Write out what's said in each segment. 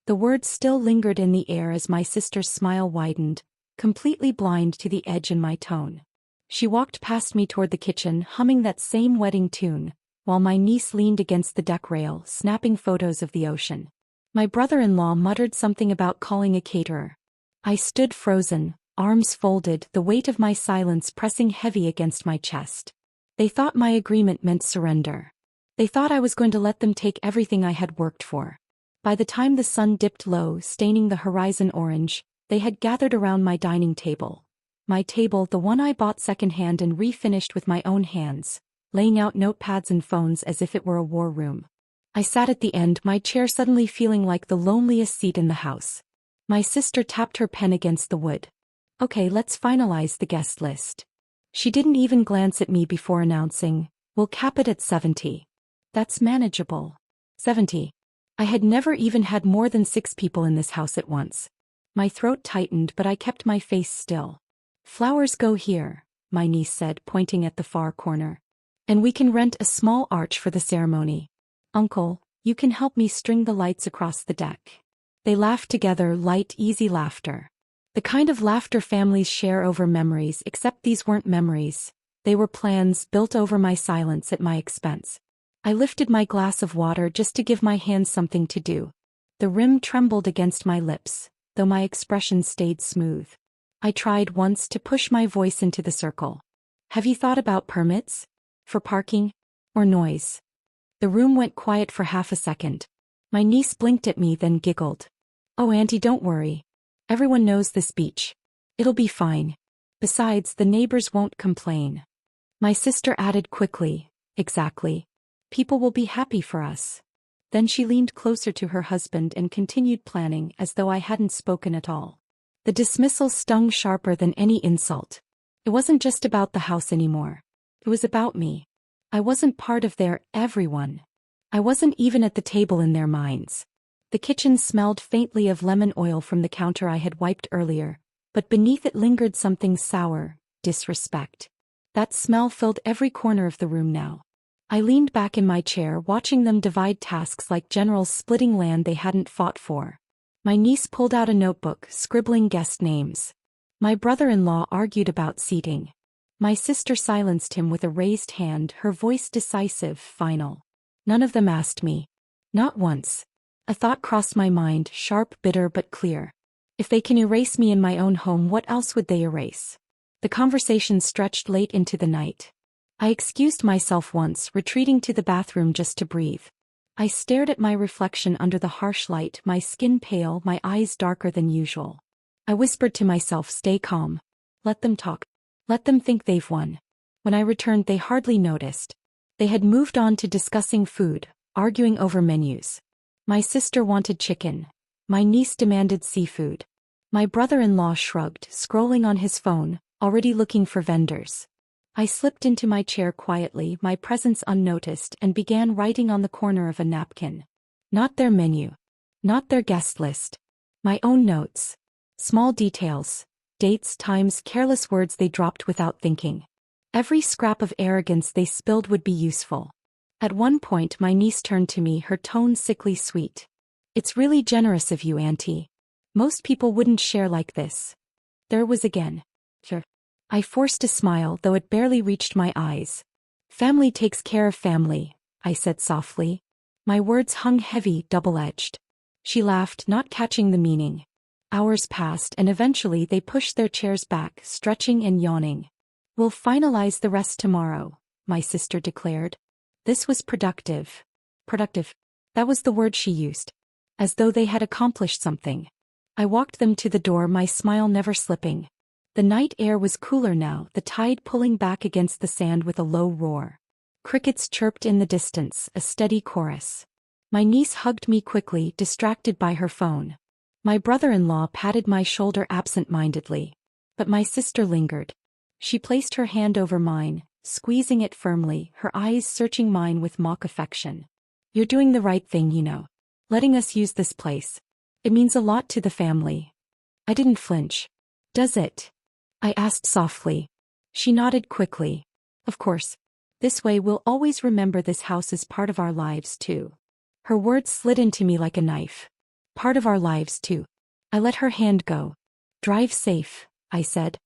The words still lingered in the air as my sister's smile widened, completely blind to the edge in my tone. She walked past me toward the kitchen, humming that same wedding tune, while my niece leaned against the deck rail, snapping photos of the ocean. My brother-in-law muttered something about calling a caterer. I stood frozen, arms folded, the weight of my silence pressing heavy against my chest. They thought my agreement meant surrender. They thought I was going to let them take everything I had worked for. By the time the sun dipped low, staining the horizon orange, they had gathered around my dining table. My table, the one I bought secondhand and refinished with my own hands, laying out notepads and phones as if it were a war room. I sat at the end, my chair suddenly feeling like the loneliest seat in the house. My sister tapped her pen against the wood. "Okay, let's finalize the guest list." She didn't even glance at me before announcing, "We'll cap it at 70. That's manageable." 70. I had never even had more than 6 people in this house at once. My throat tightened, but I kept my face still. "Flowers go here," my niece said, pointing at the far corner. "And we can rent a small arch for the ceremony. Uncle, you can help me string the lights across the deck." They laughed together, light, easy laughter. The kind of laughter families share over memories, except these weren't memories. They were plans built over my silence at my expense. I lifted my glass of water just to give my hands something to do. The rim trembled against my lips, though my expression stayed smooth. I tried once to push my voice into the circle. "Have you thought about permits? For parking? Or noise?" The room went quiet for half a second. My niece blinked at me, then giggled. "Oh, Auntie, don't worry. Everyone knows this beach. It'll be fine. Besides, the neighbors won't complain." My sister added quickly, "Exactly. People will be happy for us." Then she leaned closer to her husband and continued planning as though I hadn't spoken at all. The dismissal stung sharper than any insult. It wasn't just about the house anymore. It was about me. I wasn't part of their everyone. I wasn't even at the table in their minds. The kitchen smelled faintly of lemon oil from the counter I had wiped earlier, but beneath it lingered something sour, disrespect. That smell filled every corner of the room now. I leaned back in my chair, watching them divide tasks like generals splitting land they hadn't fought for. My niece pulled out a notebook, scribbling guest names. My brother-in-law argued about seating. My sister silenced him with a raised hand, her voice decisive, final. None of them asked me. Not once. A thought crossed my mind, sharp, bitter, but clear. If they can erase me in my own home, what else would they erase? The conversation stretched late into the night. I excused myself once, retreating to the bathroom just to breathe. I stared at my reflection under the harsh light, my skin pale, my eyes darker than usual. I whispered to myself, "Stay calm. Let them talk. Let them think they've won." When I returned, they hardly noticed. They had moved on to discussing food, arguing over menus. My sister wanted chicken. My niece demanded seafood. My brother-in-law shrugged, scrolling on his phone, already looking for vendors. I slipped into my chair quietly, my presence unnoticed, and began writing on the corner of a napkin. Not their menu. Not their guest list. My own notes. Small details. Dates, times, careless words they dropped without thinking. Every scrap of arrogance they spilled would be useful. At one point my niece turned to me, her tone sickly sweet. "It's really generous of you, Auntie. Most people wouldn't share like this." There was again. Sure. I forced a smile, though it barely reached my eyes. "Family takes care of family," I said softly. My words hung heavy, double-edged. She laughed, not catching the meaning. Hours passed, and eventually they pushed their chairs back, stretching and yawning. "We'll finalize the rest tomorrow," my sister declared. This was productive. Productive. That was the word she used. As though they had accomplished something. I walked them to the door, my smile never slipping. The night air was cooler now, the tide pulling back against the sand with a low roar. Crickets chirped in the distance, a steady chorus. My niece hugged me quickly, distracted by her phone. My brother-in-law patted my shoulder absent-mindedly. But my sister lingered. She placed her hand over mine, squeezing it firmly, her eyes searching mine with mock affection. "You're doing the right thing, you know. Letting us use this place. It means a lot to the family." I didn't flinch. "Does it?" I asked softly. She nodded quickly. "Of course. This way we'll always remember this house is part of our lives too." Her words slid into me like a knife. Part of our lives too. I let her hand go. Drive safe, I said.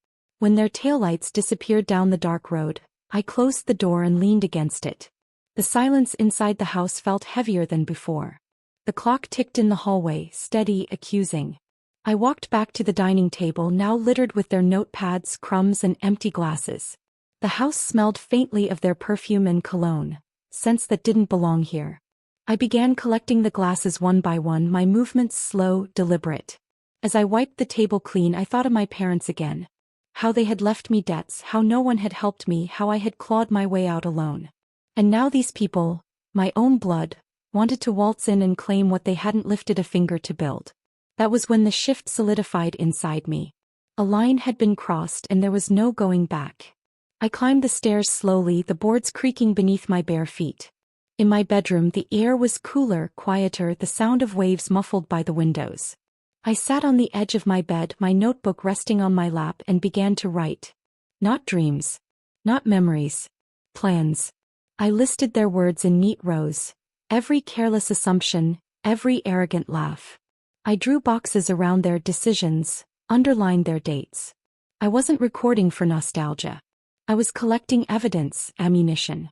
When their taillights disappeared down the dark road, I closed the door and leaned against it. The silence inside the house felt heavier than before. The clock ticked in the hallway, steady, accusing. I walked back to the dining table, now littered with their notepads, crumbs, and empty glasses. The house smelled faintly of their perfume and cologne, scents that didn't belong here. I began collecting the glasses one by one, my movements slow, deliberate. As I wiped the table clean, I thought of my parents again. How they had left me debts, how no one had helped me, how I had clawed my way out alone. And now these people, my own blood, wanted to waltz in and claim what they hadn't lifted a finger to build. That was when the shift solidified inside me. A line had been crossed and there was no going back. I climbed the stairs slowly, the boards creaking beneath my bare feet. In my bedroom, the air was cooler, quieter, the sound of waves muffled by the windows. I sat on the edge of my bed, my notebook resting on my lap, and began to write. Not dreams. Not memories. Plans. I listed their words in neat rows. Every careless assumption, every arrogant laugh. I drew boxes around their decisions, underlined their dates. I wasn't recording for nostalgia. I was collecting evidence, ammunition.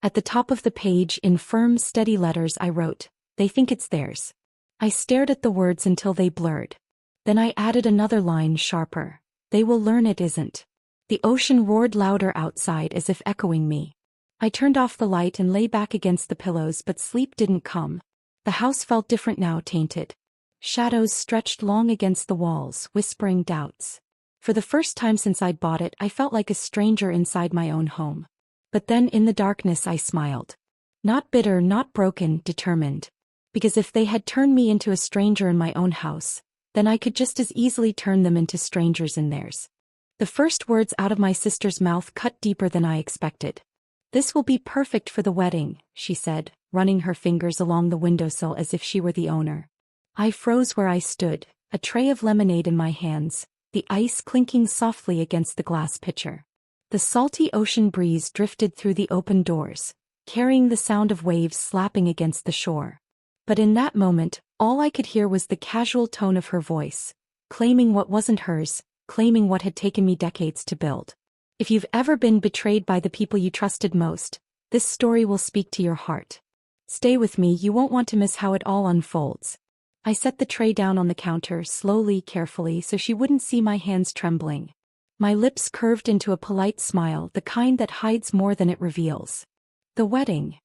At the top of the page, in firm, steady letters, I wrote, "They think it's theirs." I stared at the words until they blurred. Then I added another line, sharper. "They will learn it isn't." The ocean roared louder outside, as if echoing me. I turned off the light and lay back against the pillows, but sleep didn't come. The house felt different now, tainted. Shadows stretched long against the walls, whispering doubts. For the first time since I'd bought it, I felt like a stranger inside my own home. But then in the darkness I smiled. Not bitter, not broken, determined. Because if they had turned me into a stranger in my own house, then I could just as easily turn them into strangers in theirs. The first words out of my sister's mouth cut deeper than I expected. "This will be perfect for the wedding," she said, running her fingers along the windowsill as if she were the owner. I froze where I stood, a tray of lemonade in my hands, the ice clinking softly against the glass pitcher. The salty ocean breeze drifted through the open doors, carrying the sound of waves slapping against the shore. But in that moment, all I could hear was the casual tone of her voice, claiming what wasn't hers, claiming what had taken me decades to build. If you've ever been betrayed by the people you trusted most, this story will speak to your heart. Stay with me, you won't want to miss how it all unfolds. I set the tray down on the counter, slowly, carefully, so she wouldn't see my hands trembling. My lips curved into a polite smile, the kind that hides more than it reveals. "The wedding?"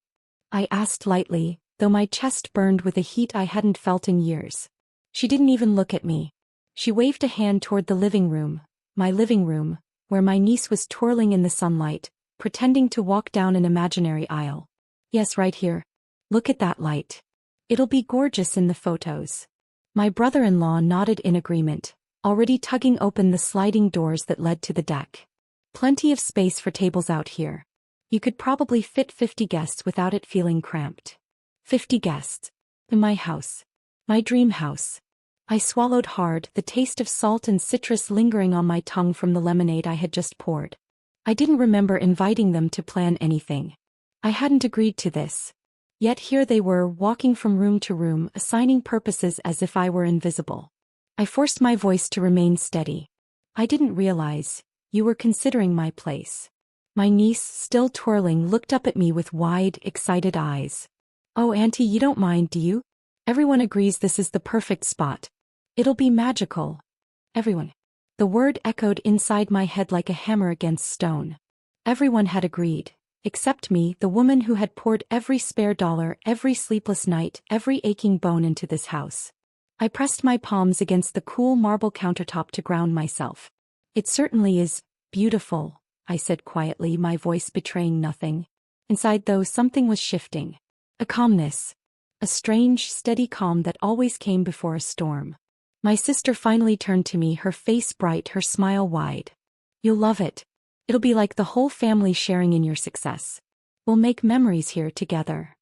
I asked lightly, though my chest burned with a heat I hadn't felt in years. She didn't even look at me. She waved a hand toward the living room, my living room, where my niece was twirling in the sunlight, pretending to walk down an imaginary aisle. "Yes, right here. Look at that light. It'll be gorgeous in the photos." My brother-in-law nodded in agreement, already tugging open the sliding doors that led to the deck. "Plenty of space for tables out here. You could probably fit 50 guests without it feeling cramped." 50 guests. In my house. My dream house. I swallowed hard, the taste of salt and citrus lingering on my tongue from the lemonade I had just poured. I didn't remember inviting them to plan anything. I hadn't agreed to this. Yet here they were, walking from room to room, assigning purposes as if I were invisible. I forced my voice to remain steady. "I didn't realize you were considering my place." My niece, still twirling, looked up at me with wide, excited eyes. "Oh, Auntie, you don't mind, do you? Everyone agrees this is the perfect spot. It'll be magical." Everyone. The word echoed inside my head like a hammer against stone. Everyone had agreed. Except me, the woman who had poured every spare dollar, every sleepless night, every aching bone into this house. I pressed my palms against the cool marble countertop to ground myself. "It certainly is beautiful," I said quietly, my voice betraying nothing. Inside, though, something was shifting. A calmness. A strange, steady calm that always came before a storm. My sister finally turned to me, her face bright, her smile wide. "You'll love it. It'll be like the whole family sharing in your success. We'll make memories here together."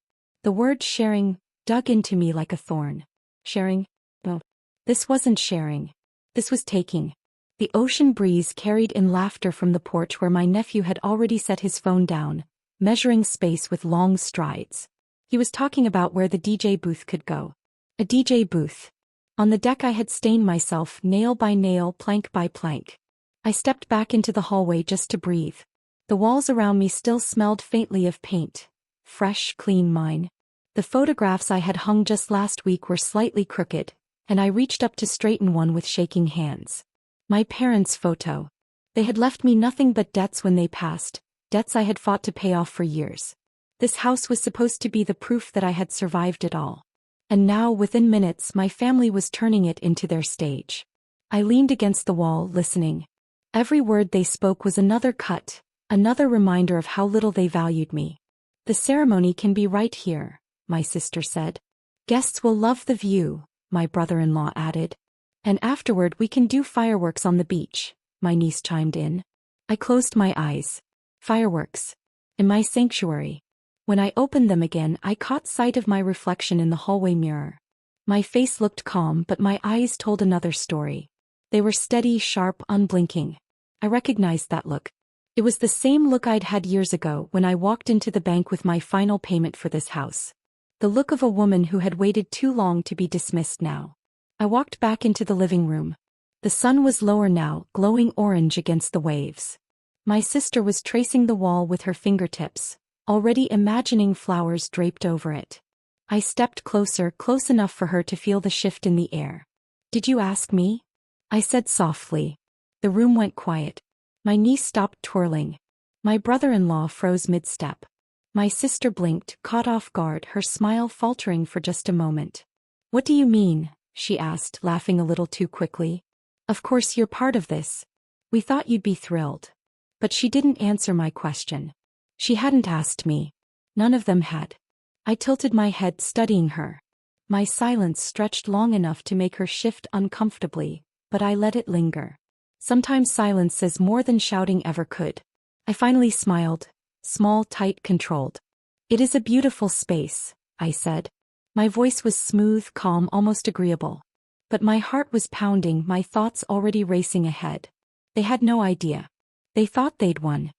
The word sharing dug into me like a thorn. Sharing? No. This wasn't sharing. This was taking. The ocean breeze carried in laughter from the porch where my nephew had already set his phone down, measuring space with long strides. He was talking about where the DJ booth could go. A DJ booth. On the deck I had stained myself nail by nail, plank by plank. I stepped back into the hallway just to breathe. The walls around me still smelled faintly of paint. Fresh, clean mine. The photographs I had hung just last week were slightly crooked, and I reached up to straighten one with shaking hands. My parents' photo. They had left me nothing but debts when they passed, debts I had fought to pay off for years. This house was supposed to be the proof that I had survived it all. And now, within minutes, my family was turning it into their stage. I leaned against the wall, listening. Every word they spoke was another cut, another reminder of how little they valued me. The ceremony can be right here, my sister said. Guests will love the view, my brother-in-law added. And afterward we can do fireworks on the beach, my niece chimed in. I closed my eyes. Fireworks. In my sanctuary. When I opened them again, I caught sight of my reflection in the hallway mirror. My face looked calm, but my eyes told another story. They were steady, sharp, unblinking. I recognized that look. It was the same look I'd had years ago when I walked into the bank with my final payment for this house. The look of a woman who had waited too long to be dismissed now. I walked back into the living room. The sun was lower now, glowing orange against the waves. My sister was tracing the wall with her fingertips, already imagining flowers draped over it. I stepped closer, close enough for her to feel the shift in the air. Did you ask me? I said softly. The room went quiet. My niece stopped twirling. My brother-in-law froze mid-step. My sister blinked, caught off guard, her smile faltering for just a moment. What do you mean? She asked, laughing a little too quickly. Of course you're part of this. We thought you'd be thrilled. But she didn't answer my question. She hadn't asked me. None of them had. I tilted my head, studying her. My silence stretched long enough to make her shift uncomfortably, but I let it linger. Sometimes silence says more than shouting ever could. I finally smiled. Small, tight, controlled. It is a beautiful space, I said. My voice was smooth, calm, almost agreeable. But my heart was pounding, my thoughts already racing ahead. They had no idea. They thought they'd won.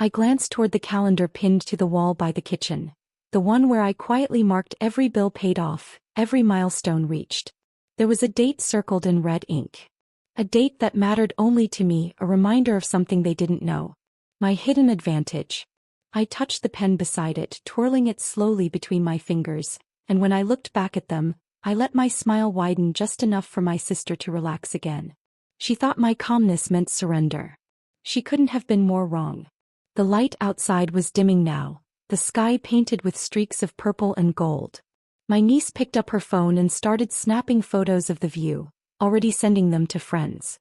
I glanced toward the calendar pinned to the wall by the kitchen. The one where I quietly marked every bill paid off, every milestone reached. There was a date circled in red ink. A date that mattered only to me, a reminder of something they didn't know. My hidden advantage. I touched the pen beside it, twirling it slowly between my fingers, and when I looked back at them, I let my smile widen just enough for my sister to relax again. She thought my calmness meant surrender. She couldn't have been more wrong. The light outside was dimming now, the sky painted with streaks of purple and gold. My niece picked up her phone and started snapping photos of the view, already sending them to friends.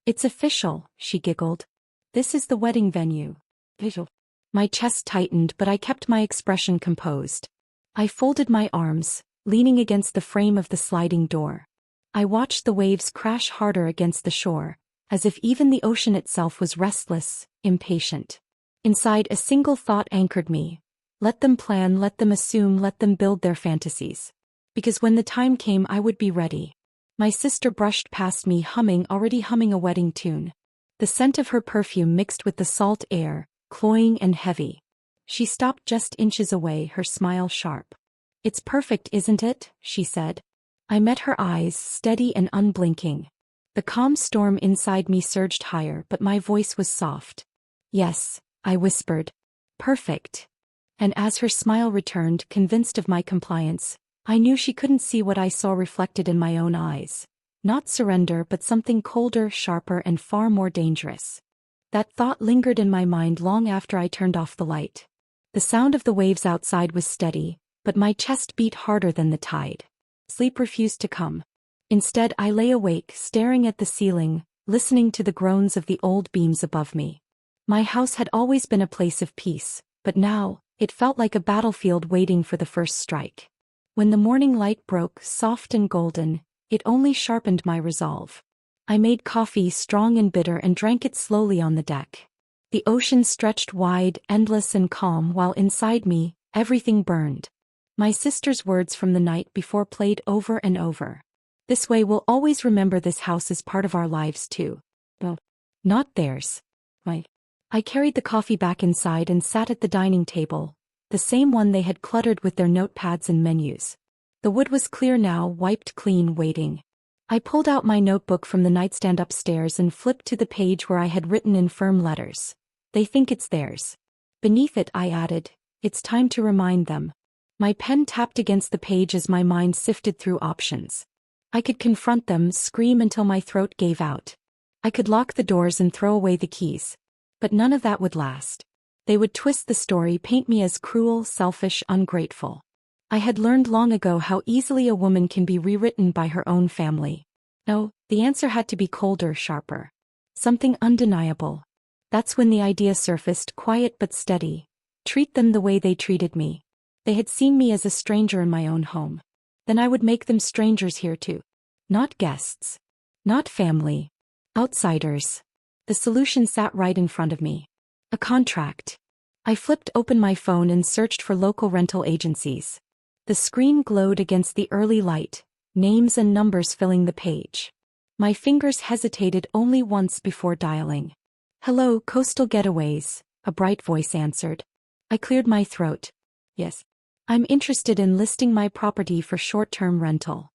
It's official, she giggled. This is the wedding venue. Visual. My chest tightened, but I kept my expression composed. I folded my arms, leaning against the frame of the sliding door. I watched the waves crash harder against the shore, as if even the ocean itself was restless, impatient. Inside, a single thought anchored me. Let them plan, let them assume, let them build their fantasies. Because when the time came, I would be ready. My sister brushed past me, already humming a wedding tune. The scent of her perfume mixed with the salt air, cloying and heavy. She stopped just inches away, her smile sharp. It's perfect, isn't it? She said. I met her eyes, steady and unblinking. The calm storm inside me surged higher, but my voice was soft. Yes, I whispered. Perfect. And as her smile returned, convinced of my compliance, I knew she couldn't see what I saw reflected in my own eyes. Not surrender, but something colder, sharper, and far more dangerous. That thought lingered in my mind long after I turned off the light. The sound of the waves outside was steady, but my chest beat harder than the tide. Sleep refused to come. Instead, I lay awake, staring at the ceiling, listening to the groans of the old beams above me. My house had always been a place of peace, but now, it felt like a battlefield waiting for the first strike. When the morning light broke, soft and golden, it only sharpened my resolve. I made coffee, strong and bitter, and drank it slowly on the deck. The ocean stretched wide, endless and calm, while inside me, everything burned. My sister's words from the night before played over and over. This way we'll always remember this house as part of our lives too. Well, not theirs. I carried the coffee back inside and sat at the dining table, the same one they had cluttered with their notepads and menus. The wood was clear now, wiped clean, waiting. I pulled out my notebook from the nightstand upstairs and flipped to the page where I had written in firm letters. They think it's theirs. Beneath it, I added, it's time to remind them. My pen tapped against the page as my mind sifted through options. I could confront them, scream until my throat gave out. I could lock the doors and throw away the keys. But none of that would last. They would twist the story, paint me as cruel, selfish, ungrateful. I had learned long ago how easily a woman can be rewritten by her own family. No, the answer had to be colder, sharper. Something undeniable. That's when the idea surfaced, quiet but steady. Treat them the way they treated me. They had seen me as a stranger in my own home. Then I would make them strangers here too. Not guests. Not family. Outsiders. The solution sat right in front of me. A contract. I flipped open my phone and searched for local rental agencies. The screen glowed against the early light, names and numbers filling the page. My fingers hesitated only once before dialing. Hello, Coastal Getaways, a bright voice answered. I cleared my throat. Yes. I'm interested in listing my property for short-term rental.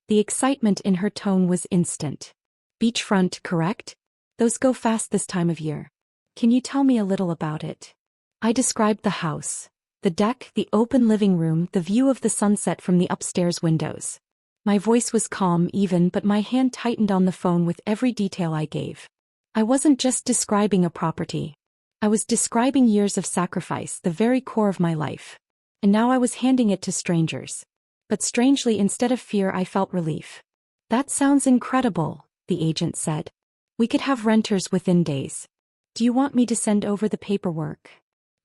The excitement in her tone was instant. Beachfront, correct? Those go fast this time of year. Can you tell me a little about it? I described the house. The deck, the open living room, the view of the sunset from the upstairs windows. My voice was calm, even, but my hand tightened on the phone with every detail I gave. I wasn't just describing a property. I was describing years of sacrifice, the very core of my life. And now I was handing it to strangers. But strangely, instead of fear, I felt relief. That sounds incredible, the agent said. We could have renters within days. Do you want me to send over the paperwork?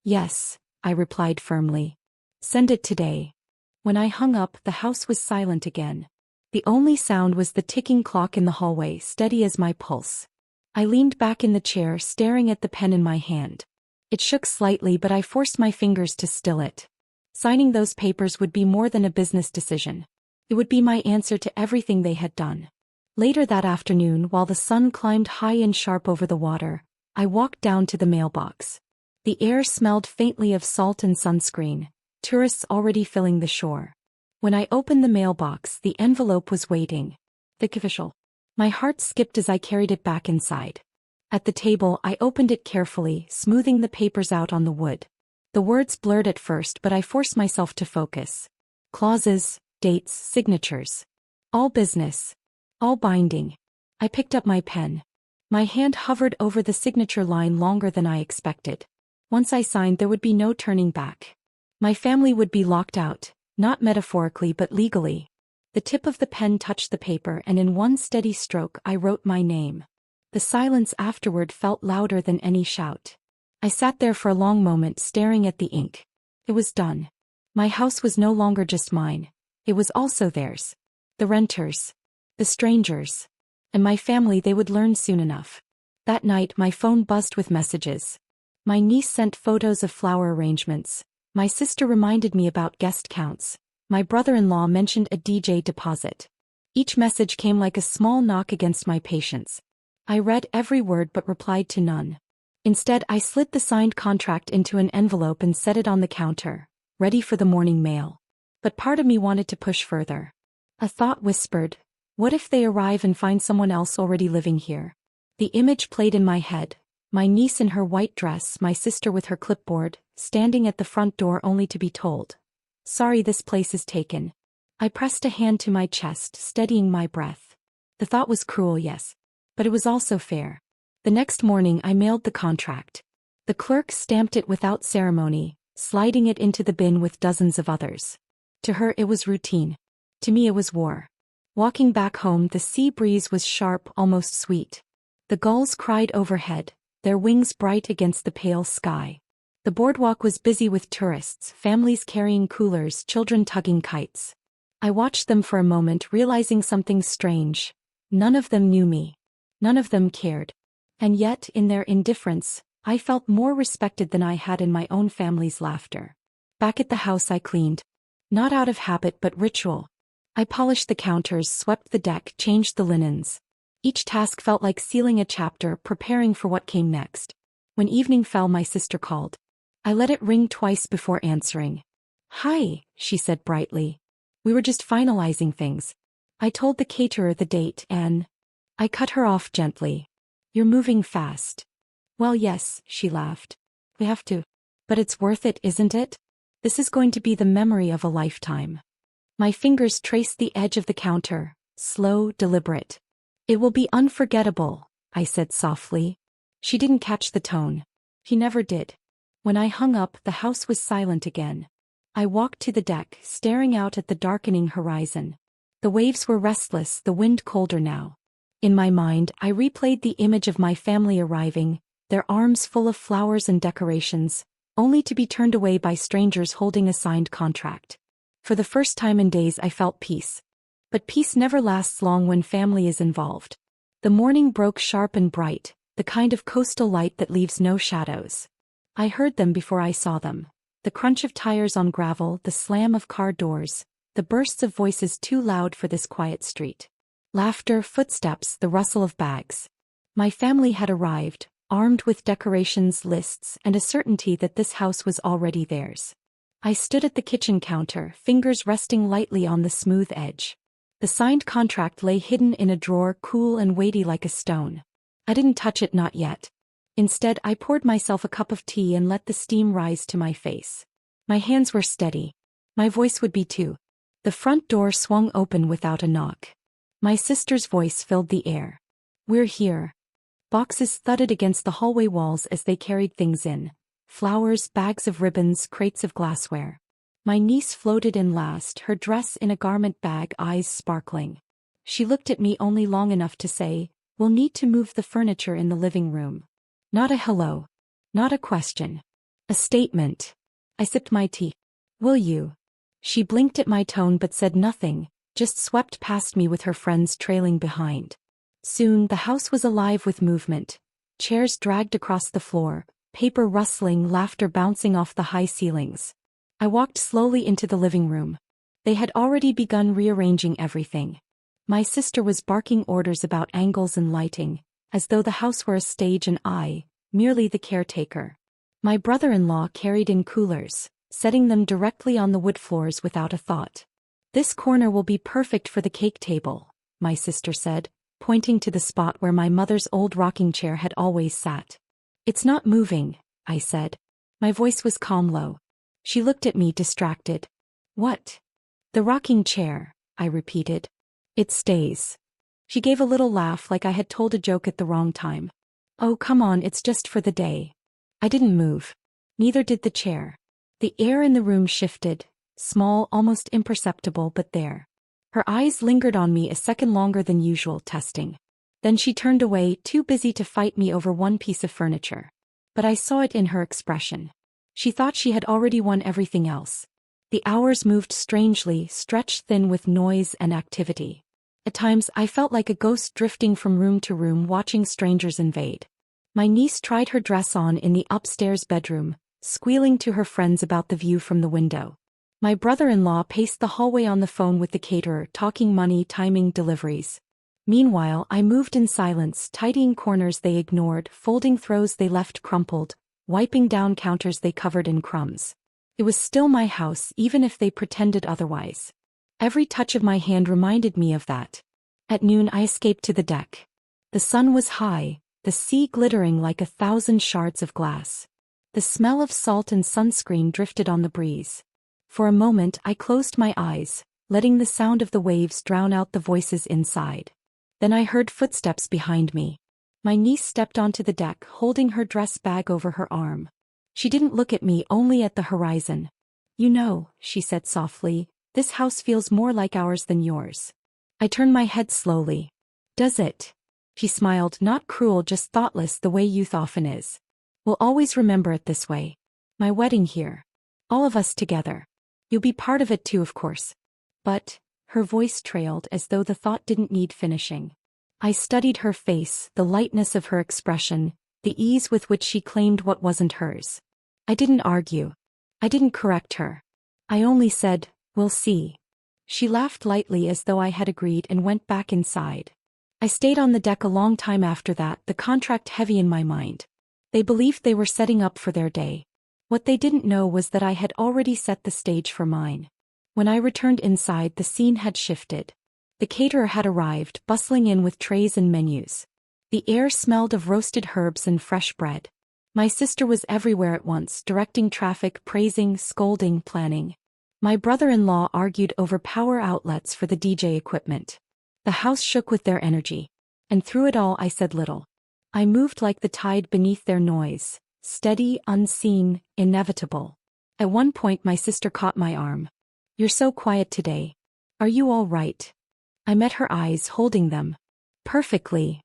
Yes, I replied firmly. Send it today. When I hung up, the house was silent again. The only sound was the ticking clock in the hallway, steady as my pulse. I leaned back in the chair, staring at the pen in my hand. It shook slightly, but I forced my fingers to still it. Signing those papers would be more than a business decision. It would be my answer to everything they had done. Later that afternoon, while the sun climbed high and sharp over the water, I walked down to the mailbox. The air smelled faintly of salt and sunscreen, tourists already filling the shore. When I opened the mailbox, the envelope was waiting. The official. My heart skipped as I carried it back inside. At the table, I opened it carefully, smoothing the papers out on the wood. The words blurred at first, but I forced myself to focus. Clauses, dates, signatures. All business. All binding. I picked up my pen. My hand hovered over the signature line longer than I expected. Once I signed, there would be no turning back. My family would be locked out, not metaphorically but legally. The tip of the pen touched the paper, and in one steady stroke I wrote my name. The silence afterward felt louder than any shout. I sat there for a long moment, staring at the ink. It was done. My house was no longer just mine. It was also theirs. The renters. The strangers. And my family, they would learn soon enough. That night my phone buzzed with messages. My niece sent photos of flower arrangements. My sister reminded me about guest counts. My brother-in-law mentioned a DJ deposit. Each message came like a small knock against my patience. I read every word but replied to none. Instead, I slid the signed contract into an envelope and set it on the counter, ready for the morning mail. But part of me wanted to push further. A thought whispered, what if they arrive and find someone else already living here? The image played in my head. My niece in her white dress, my sister with her clipboard, standing at the front door only to be told, sorry, this place is taken. I pressed a hand to my chest, steadying my breath. The thought was cruel, yes. But it was also fair. The next morning I mailed the contract. The clerk stamped it without ceremony, sliding it into the bin with dozens of others. To her it was routine. To me it was war. Walking back home, the sea breeze was sharp, almost sweet. The gulls cried overhead, their wings bright against the pale sky. The boardwalk was busy with tourists, families carrying coolers, children tugging kites. I watched them for a moment, realizing something strange. None of them knew me. None of them cared. And yet, in their indifference, I felt more respected than I had in my own family's laughter. Back at the house I cleaned. Not out of habit but ritual. I polished the counters, swept the deck, changed the linens. Each task felt like sealing a chapter, preparing for what came next. When evening fell, my sister called. I let it ring twice before answering. Hi, she said brightly. We were just finalizing things. I told the caterer the date and I cut her off gently. You're moving fast. Well, yes, she laughed. We have to. But it's worth it, isn't it? This is going to be the memory of a lifetime. My fingers traced the edge of the counter, slow, deliberate. It will be unforgettable, I said softly. She didn't catch the tone. He never did. When I hung up, the house was silent again. I walked to the deck, staring out at the darkening horizon. The waves were restless, the wind colder now. In my mind, I replayed the image of my family arriving, their arms full of flowers and decorations, only to be turned away by strangers holding a signed contract. For the first time in days I felt peace. But peace never lasts long when family is involved. The morning broke sharp and bright, the kind of coastal light that leaves no shadows. I heard them before I saw them. The crunch of tires on gravel, the slam of car doors, the bursts of voices too loud for this quiet street. Laughter, footsteps, the rustle of bags. My family had arrived, armed with decorations, lists, and a certainty that this house was already theirs. I stood at the kitchen counter, fingers resting lightly on the smooth edge. The signed contract lay hidden in a drawer, cool and weighty like a stone. I didn't touch it, not yet. Instead, I poured myself a cup of tea and let the steam rise to my face. My hands were steady. My voice would be too. The front door swung open without a knock. My sister's voice filled the air. We're here. Boxes thudded against the hallway walls as they carried things in. Flowers, bags of ribbons, crates of glassware. My niece floated in last, her dress in a garment bag, eyes sparkling. She looked at me only long enough to say, "We'll need to move the furniture in the living room." Not a hello. Not a question. A statement. I sipped my tea. Will you? She blinked at my tone but said nothing, just swept past me with her friends trailing behind. Soon the house was alive with movement. Chairs dragged across the floor, paper rustling, laughter bouncing off the high ceilings. I walked slowly into the living room. They had already begun rearranging everything. My sister was barking orders about angles and lighting, as though the house were a stage and I, merely the caretaker. My brother-in-law carried in coolers, setting them directly on the wood floors without a thought. This corner will be perfect for the cake table, my sister said, pointing to the spot where my mother's old rocking chair had always sat. It's not moving, I said. My voice was calm low. She looked at me distracted. What? The rocking chair, I repeated. It stays. She gave a little laugh like I had told a joke at the wrong time. Oh, come on, it's just for the day. I didn't move. Neither did the chair. The air in the room shifted, small, almost imperceptible, but there. Her eyes lingered on me a second longer than usual, testing. Then she turned away, too busy to fight me over one piece of furniture. But I saw it in her expression. She thought she had already won everything else. The hours moved strangely, stretched thin with noise and activity. At times I felt like a ghost drifting from room to room watching strangers invade. My niece tried her dress on in the upstairs bedroom, squealing to her friends about the view from the window. My brother-in-law paced the hallway on the phone with the caterer, talking money, timing, deliveries. Meanwhile, I moved in silence, tidying corners they ignored, folding throws they left crumpled, wiping down counters they covered in crumbs. It was still my house, even if they pretended otherwise. Every touch of my hand reminded me of that. At noon I escaped to the deck. The sun was high, the sea glittering like 1,000 shards of glass. The smell of salt and sunscreen drifted on the breeze. For a moment I closed my eyes, letting the sound of the waves drown out the voices inside. Then I heard footsteps behind me. My niece stepped onto the deck, holding her dress bag over her arm. She didn't look at me, only at the horizon. You know, she said softly, this house feels more like ours than yours. I turned my head slowly. Does it? She smiled, not cruel, just thoughtless, the way youth often is. We'll always remember it this way. My wedding here. All of us together. You'll be part of it too, of course. But, her voice trailed as though the thought didn't need finishing. I studied her face, the lightness of her expression, the ease with which she claimed what wasn't hers. I didn't argue. I didn't correct her. I only said, we'll see. She laughed lightly as though I had agreed and went back inside. I stayed on the deck a long time after that, the contract heavy in my mind. They believed they were setting up for their day. What they didn't know was that I had already set the stage for mine. When I returned inside, the scene had shifted. The caterer had arrived, bustling in with trays and menus. The air smelled of roasted herbs and fresh bread. My sister was everywhere at once, directing traffic, praising, scolding, planning. My brother-in-law argued over power outlets for the DJ equipment. The house shook with their energy. And through it all I said little. I moved like the tide beneath their noise, steady, unseen, inevitable. At one point my sister caught my arm. "You're so quiet today. Are you all right?" I met her eyes, holding them. "Perfectly."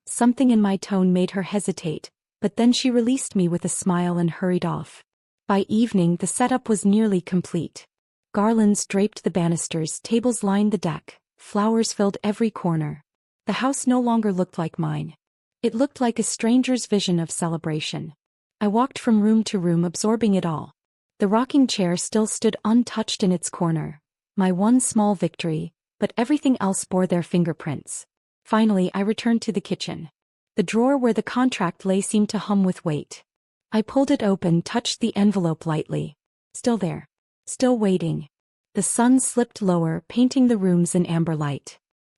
Something in my tone made her hesitate, but then she released me with a smile and hurried off. By evening the setup was nearly complete. Garlands draped the banisters, tables lined the deck, flowers filled every corner. The house no longer looked like mine. It looked like a stranger's vision of celebration. I walked from room to room, absorbing it all. The rocking chair still stood untouched in its corner, my one small victory, but everything else bore their fingerprints. Finally I returned to the kitchen. The drawer where the contract lay seemed to hum with weight. I pulled it open, touched the envelope lightly. Still there. Still waiting. The sun slipped lower, painting the rooms in amber light.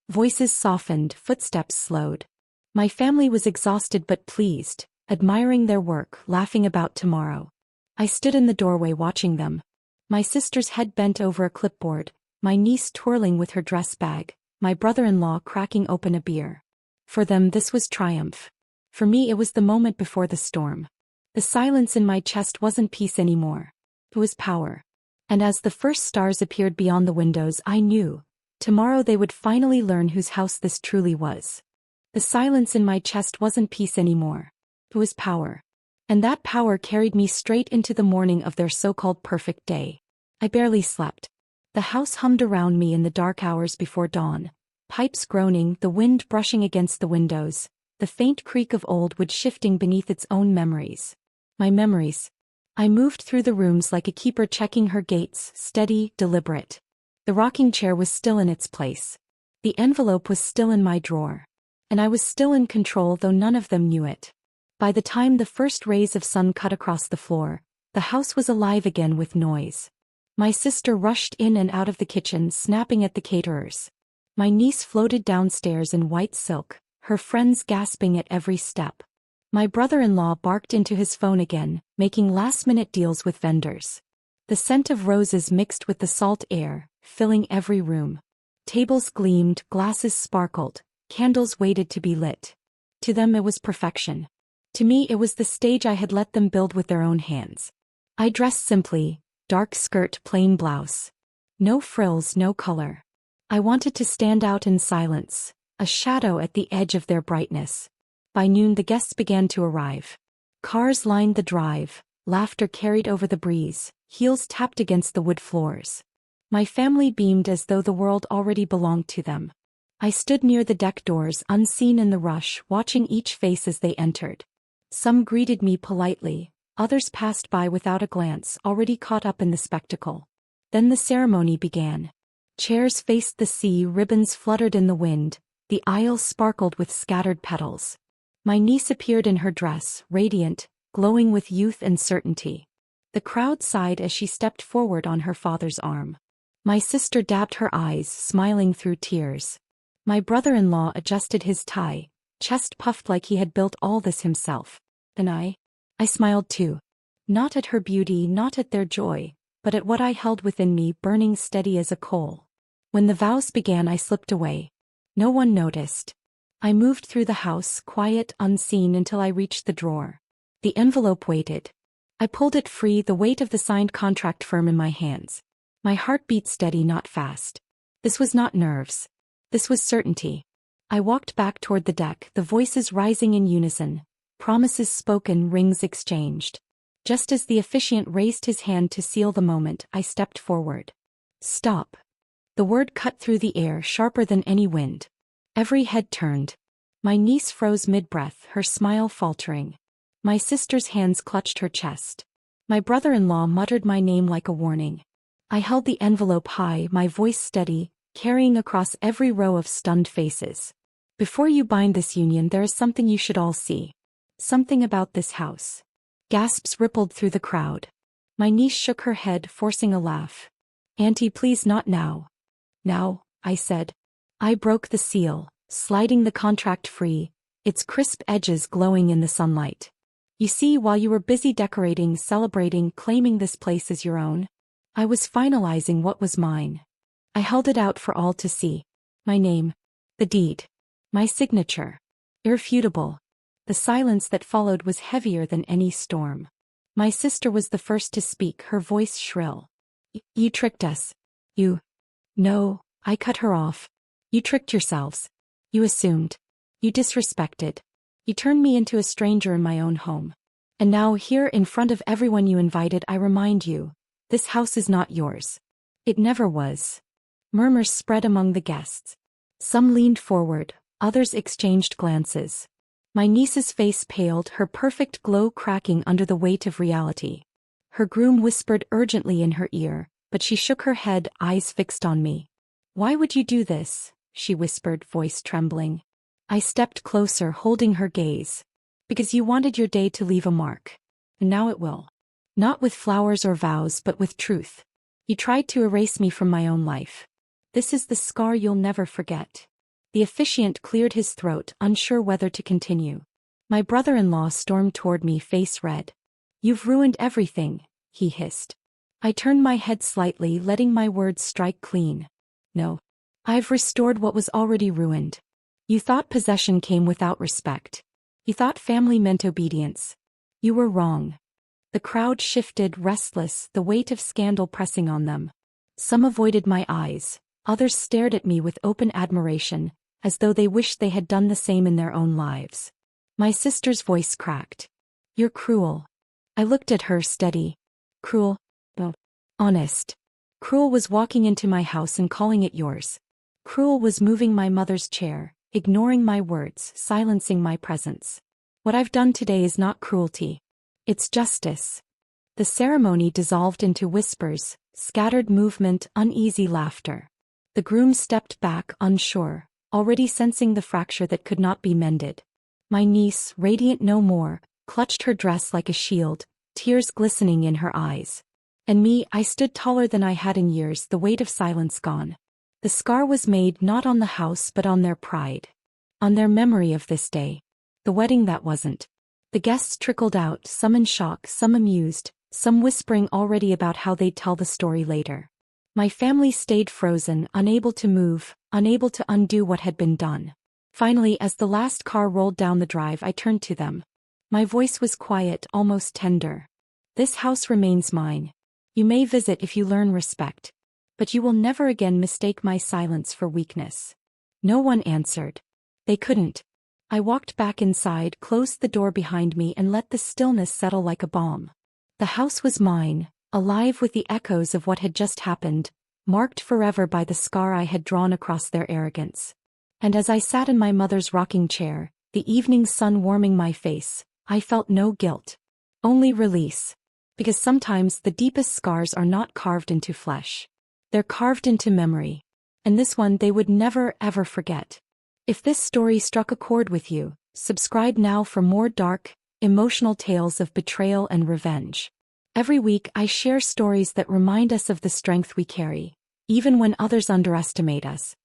Voices softened, footsteps slowed. My family was exhausted but pleased, admiring their work, laughing about tomorrow. I stood in the doorway watching them. My sister's head bent over a clipboard, my niece twirling with her dress bag, my brother-in-law cracking open a beer. For them this was triumph. For me it was the moment before the storm. The silence in my chest wasn't peace anymore. It was power. And as the first stars appeared beyond the windows I knew, tomorrow they would finally learn whose house this truly was. The silence in my chest wasn't peace anymore. It was power. And that power carried me straight into the morning of their so-called perfect day. I barely slept. The house hummed around me in the dark hours before dawn, pipes groaning, the wind brushing against the windows, the faint creak of old wood shifting beneath its own memories. My memories. I moved through the rooms like a keeper checking her gates, steady, deliberate. The rocking chair was still in its place. The envelope was still in my drawer. And I was still in control, though none of them knew it. By the time the first rays of sun cut across the floor, the house was alive again with noise. My sister rushed in and out of the kitchen, snapping at the caterers. My niece floated downstairs in white silk, her friends gasping at every step. My brother-in-law barked into his phone again, making last-minute deals with vendors. The scent of roses mixed with the salt air, filling every room. Tables gleamed, glasses sparkled, candles waited to be lit. To them it was perfection. To me it was the stage I had let them build with their own hands. I dressed simply, dark skirt, plain blouse. No frills, no color. I wanted to stand out in silence, a shadow at the edge of their brightness. By noon the guests began to arrive. Cars lined the drive, laughter carried over the breeze, heels tapped against the wood floors. My family beamed as though the world already belonged to them. I stood near the deck doors, unseen in the rush, watching each face as they entered. Some greeted me politely, others passed by without a glance, already caught up in the spectacle. Then the ceremony began. Chairs faced the sea, ribbons fluttered in the wind, the aisle sparkled with scattered petals. My niece appeared in her dress, radiant, glowing with youth and certainty. The crowd sighed as she stepped forward on her father's arm. My sister dabbed her eyes, smiling through tears. My brother-in-law adjusted his tie, chest puffed like he had built all this himself. And I smiled too. Not at her beauty, not at their joy, but at what I held within me, burning steady as a coal. When the vows began I slipped away. No one noticed. I moved through the house, quiet, unseen, until I reached the drawer. The envelope waited. I pulled it free, the weight of the signed contract firm in my hands. My heart beat steady, not fast. This was not nerves. This was certainty. I walked back toward the deck, the voices rising in unison, promises spoken, rings exchanged. Just as the officiant raised his hand to seal the moment, I stepped forward. Stop. The word cut through the air, sharper than any wind. Every head turned. My niece froze mid-breath, her smile faltering. My sister's hands clutched her chest. My brother-in-law muttered my name like a warning. I held the envelope high, my voice steady, carrying across every row of stunned faces. Before you bind this union, there is something you should all see. Something about this house. Gasps rippled through the crowd. My niece shook her head, forcing a laugh. Auntie, please, not now. Now, I said. I broke the seal, sliding the contract free, its crisp edges glowing in the sunlight. You see, while you were busy decorating, celebrating, claiming this place as your own, I was finalizing what was mine. I held it out for all to see. My name. The deed. My signature. Irrefutable. The silence that followed was heavier than any storm. My sister was the first to speak, her voice shrill. You tricked us. You. No, I cut her off. You tricked yourselves. You assumed. You disrespected. You turned me into a stranger in my own home. And now, here in front of everyone you invited, I remind you, this house is not yours. It never was. Murmurs spread among the guests. Some leaned forward, others exchanged glances. My niece's face paled, her perfect glow cracking under the weight of reality. Her groom whispered urgently in her ear, but she shook her head, eyes fixed on me. Why would you do this? She whispered, voice trembling. I stepped closer, holding her gaze. Because you wanted your day to leave a mark. And now it will. Not with flowers or vows, but with truth. You tried to erase me from my own life. This is the scar you'll never forget. The officiant cleared his throat, unsure whether to continue. My brother-in-law stormed toward me, face red. You've ruined everything, he hissed. I turned my head slightly, letting my words strike clean. No. I've restored what was already ruined. You thought possession came without respect. You thought family meant obedience. You were wrong. The crowd shifted, restless, the weight of scandal pressing on them. Some avoided my eyes, others stared at me with open admiration, as though they wished they had done the same in their own lives. My sister's voice cracked. You're cruel. I looked at her, steady. Cruel? No. Honest. Cruel was walking into my house and calling it yours. Cruel was moving my mother's chair, ignoring my words, silencing my presence. What I've done today is not cruelty. It's justice. The ceremony dissolved into whispers, scattered movement, uneasy laughter. The groom stepped back, unsure, already sensing the fracture that could not be mended. My niece, radiant no more, clutched her dress like a shield, tears glistening in her eyes. And me, I stood taller than I had in years, the weight of silence gone. The scar was made not on the house but on their pride. On their memory of this day. The wedding that wasn't. The guests trickled out, some in shock, some amused, some whispering already about how they'd tell the story later. My family stayed frozen, unable to move, unable to undo what had been done. Finally, as the last car rolled down the drive, I turned to them. My voice was quiet, almost tender. This house remains mine. You may visit if you learn respect. But you will never again mistake my silence for weakness. No one answered. They couldn't. I walked back inside, closed the door behind me, and let the stillness settle like a balm. The house was mine, alive with the echoes of what had just happened, marked forever by the scar I had drawn across their arrogance. And as I sat in my mother's rocking chair, the evening sun warming my face, I felt no guilt. Only release. Because sometimes the deepest scars are not carved into flesh. They're carved into memory. And this one they would never ever forget. If this story struck a chord with you, subscribe now for more dark, emotional tales of betrayal and revenge. Every week I share stories that remind us of the strength we carry, even when others underestimate us.